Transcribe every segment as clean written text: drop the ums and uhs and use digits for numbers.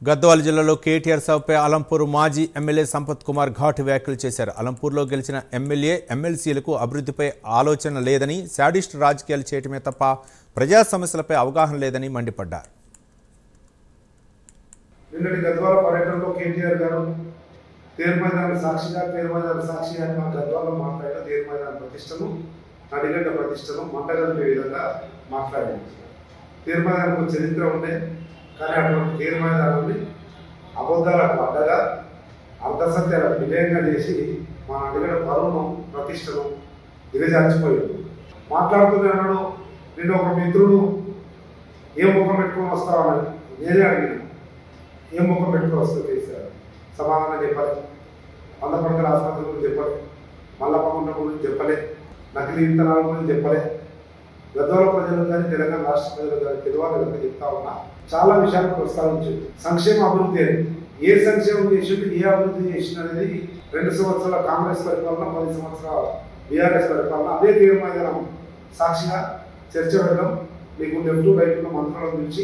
గద్వాల జిల్లాలో కేటీఆర్ సభపై అలంపూర్ మాజీ ఎమ్మెల్యే సంపత్ కుమార్ ఘాటు వ్యాఖ్యలు చేశారు. అలంపూర్లో గెలిచిన ఎమ్మెల్యే ఎమ్మెల్సీలకు అభివృద్ధిపై ఆలోచన లేదని, శాడిస్ట్ రాజకీయాలు చేయటమే తప్ప ప్రజా సమస్యలపై అవగాహన లేదని మండిపడ్డారు. నిన్నటి గద్వాల పర్యటనలో కేటీఆర్ గారు తీర్మానాల సాక్షిగా మా గద్వాలలో మాట్లాడిన తీర్మానాల ప్రతిష్టను, నడిగడ్డ ప్రతిష్టను మంటగలిపే విధంగా మాట్లాడింది. తీర్మానాలకు చరిత్ర ఉండే, కానీ అటువంటి తీర్మానాలని అబద్ధాలకు అడ్డగా అర్ధసత్యాలకు విజయంగా చేసి మా నడిగడ్డ పరువును ప్రతిష్టను దిగజార్చిపోయాడు. మాట్లాడుతున్నాడు. నేను ఒక మిత్రుడు ఏ ముఖం పెట్టుకొని వస్తామని నేనే అడిగిన, ఏ ముఖం పెట్టుకొని వస్తూ చేశారు. సమాధానం చెప్పలే. వందపడకల ఆసుపత్రి గురించి చెప్పలే, మల్లపకుండ గురించి చెప్పలే, నకిలీ విత్తనాల గురించి చెప్పలే. గద్వాల ప్రజలు కానీ తెలంగాణ రాష్ట్ర ప్రజలు కానీ తెలియాలని చెప్తా ఉన్నా. చాలా విషయాలు ప్రస్తావించింది. సంక్షేమ అభివృద్ధి అని ఏ సంక్షేమం చేసిండు, ఏ అభివృద్ధి చేసింది అనేది 2 సంవత్సరాల కాంగ్రెస్ పరిపాలన, 10 సంవత్సరాల బీఆర్ఎస్ పరిపాలన అదే తీర్మానం సాక్షిగా చర్చ పెట్టడం, మీకు లెఫ్ట్ రైట్ మంత్రాలను నుంచి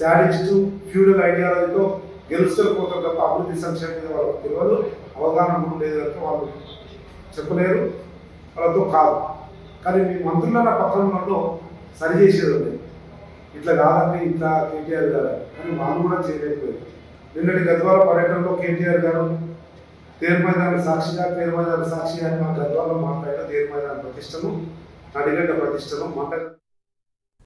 శాడిస్టు ఫ్యూడల్ ఐడియాలజీతో గెలుస్తూ పోతారు తప్ప అభివృద్ధి సంక్షేమం మీద వాళ్ళకి తెలియదు, అవగాహన కూడా లేదు కనుక వాళ్ళు చెప్పలేరు, వాళ్ళతో కాదు. కానీ మీ మంత్రుల పక్కన ఉన్నప్పుడు సరిచేసేది ఉంది. ఇట్లా కాదండి, ఇట్లా కేటీఆర్ గారు కానీ వాళ్ళు కూడా చేయలేకపోయారు. నిన్నటి గద్వాల పర్యటనలో కేటీఆర్ గారు తీర్మానాల సాక్షిగా మా గద్వాలలో మాట్లాడిన తీర్మానాల ప్రతిష్టను, నడిగడ్డ ప్రతిష్టను మంట